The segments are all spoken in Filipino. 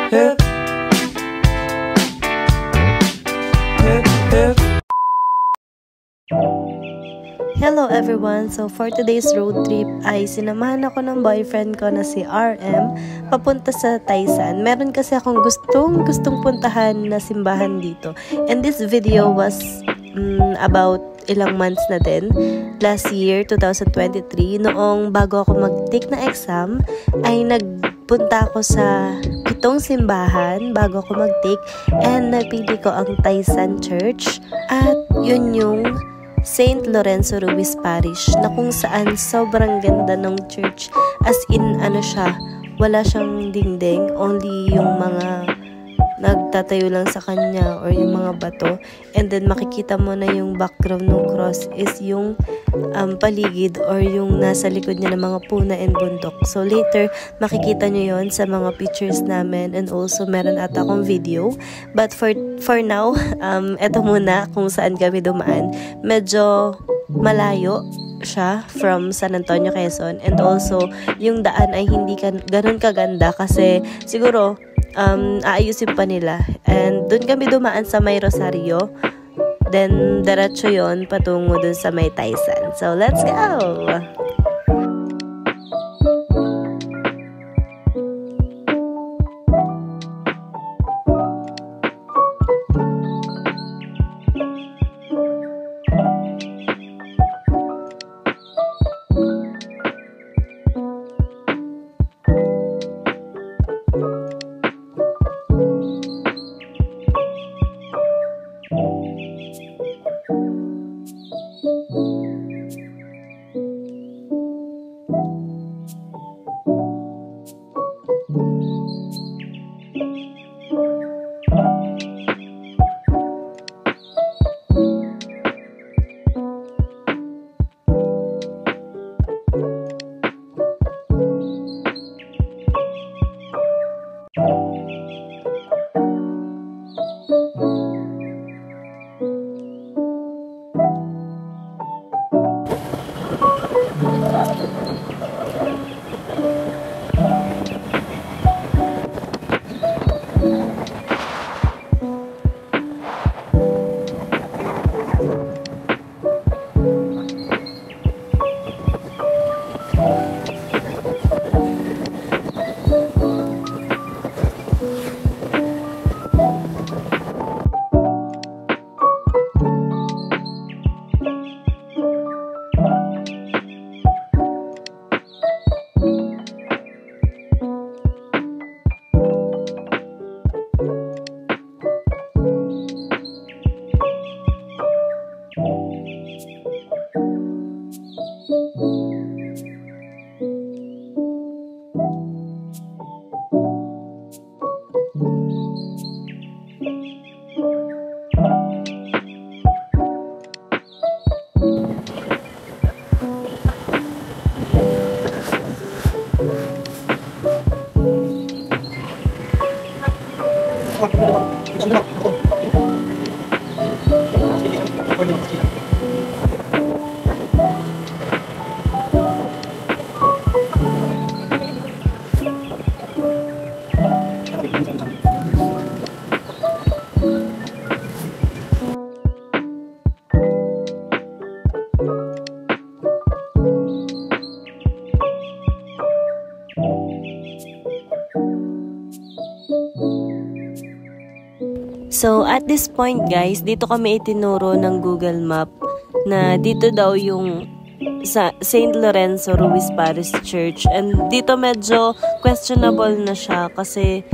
Hello everyone! So for today's road trip ay sinamahan ako ng boyfriend ko na si RM papunta sa Taysan. Meron kasi akong gustong puntahan na simbahan dito. And this video was about ilang months na din. Last year, 2023, noong bago ako mag-take na exam, ay nagpunta ako sa 7 simbahan bago ako mag-take. And napili ko ang Taysan Church. At yun yung St. Lorenzo Ruiz Parish, na kung saan sobrang ganda ng church. As in, wala siyang dingding, only yung mga nagtatayo lang sa kanya or yung mga bato. And then makikita mo na yung background ng cross is yung paligid or yung nasa likod niya ng mga puna and bundok. So later, makikita nyo yon sa mga pictures namin, and also meron ata akong video. But for now, eto muna kung saan kami dumaan. Medyo malayo siya from San Antonio, Quezon, and also yung daan ay hindi ganun kaganda kasi siguro aayusin pa nila. And dun kami dumaan sa may Rosario, then diretso yon patungo dun sa may Taysan. So let's go! So, at this point guys, dito kami itinuro ng Google Map na dito daw yung sa St. Lorenzo Ruiz Parish Church. And dito medyo questionable na siya kasi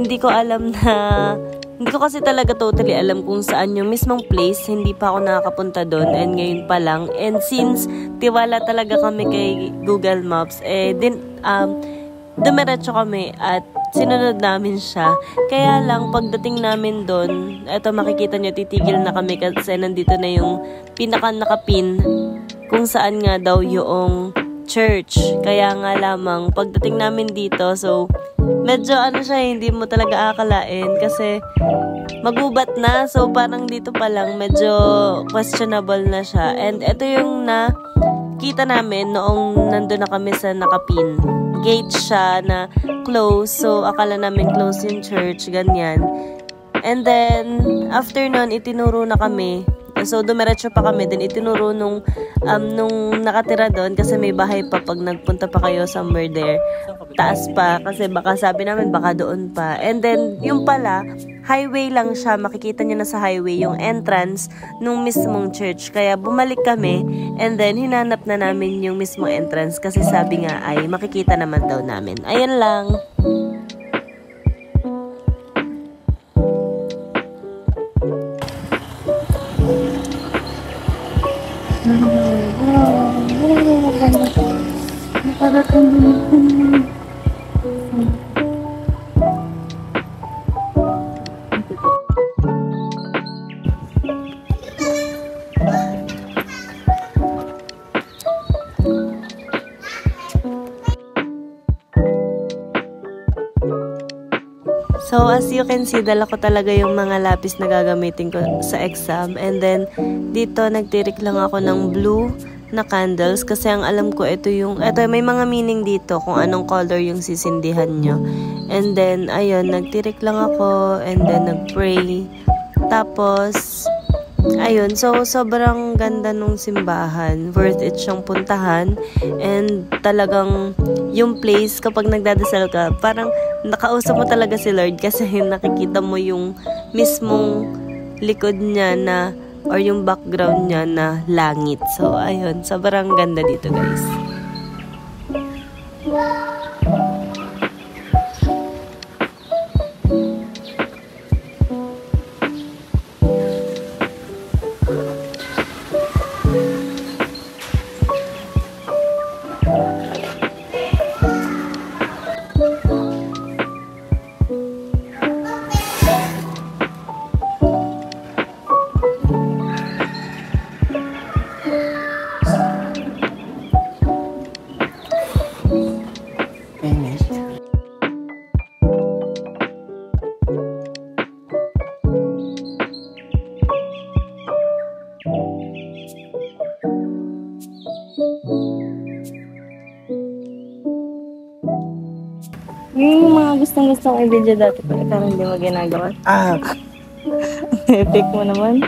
hindi ko kasi talaga totally alam kung saan yung mismong place. Hindi pa ako nakakapunta doon, and ngayon pa lang. And since tiwala talaga kami kay Google Maps, dumiretso kami at sinunod namin siya. Kaya lang, pagdating namin doon, eto makikita nyo, titigil na kami kasi nandito na yung pinaka-nakapin kung saan nga daw yung church. Kaya nga lamang, pagdating namin dito, so, medyo hindi mo talaga akalain kasi magubat na. So, parang dito pa lang, medyo questionable na siya. And eto yung nakita namin noong nandun na kami sa nakapin. gate siya na close. So, akala namin close yung church, ganyan. And then, after nun, itinuro na kami. So, dumiretso pa kami. Then, itinuro nung nakatira doon kasi may bahay pa pag nagpunta pa kayo somewhere there. Taas pa kasi baka sabi namin baka doon pa. And then, yung pala, highway lang siya. Makikita niyo na sa highway yung entrance nung mismong church. Kaya bumalik kami and then hinanap na namin yung mismong entrance kasi sabi nga ay makikita naman daw namin. Ayan lang. So, as you can see, dala ko talaga yung mga lapis na gagamitin ko sa exam. And then, dito, nagtirik lang ako ng blue na candles. Kasi ang alam ko, ito may mga meaning dito kung anong color yung sisindihan nyo. And then, ayun, nagtirik lang ako. And then, nagpray. Tapos, ayun, so sobrang ganda nung simbahan. Worth it siyang puntahan. And talagang yung place, kapag nagdadasal ka, parang nakausap mo talaga si Lord kasi nakikita mo yung mismong likod niya na or yung background niya na langit. So, ayun, sobrang ganda dito, guys. Yung mga gustong-gusto kong i-video dati pero hindi mo ginagawa. Epic mo naman.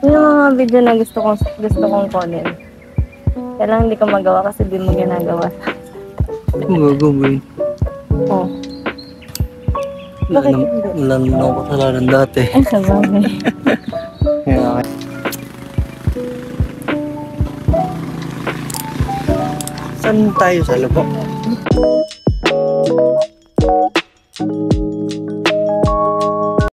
Yung mga video na gusto kong kunin. Kaya lang hindi ko magawa kasi hindi mo ginagawa. Gagawin. Oo. Bakit hindi? Wala naman ako kasalanan dati. Ay, sabagay. Saan tayo sa lubok?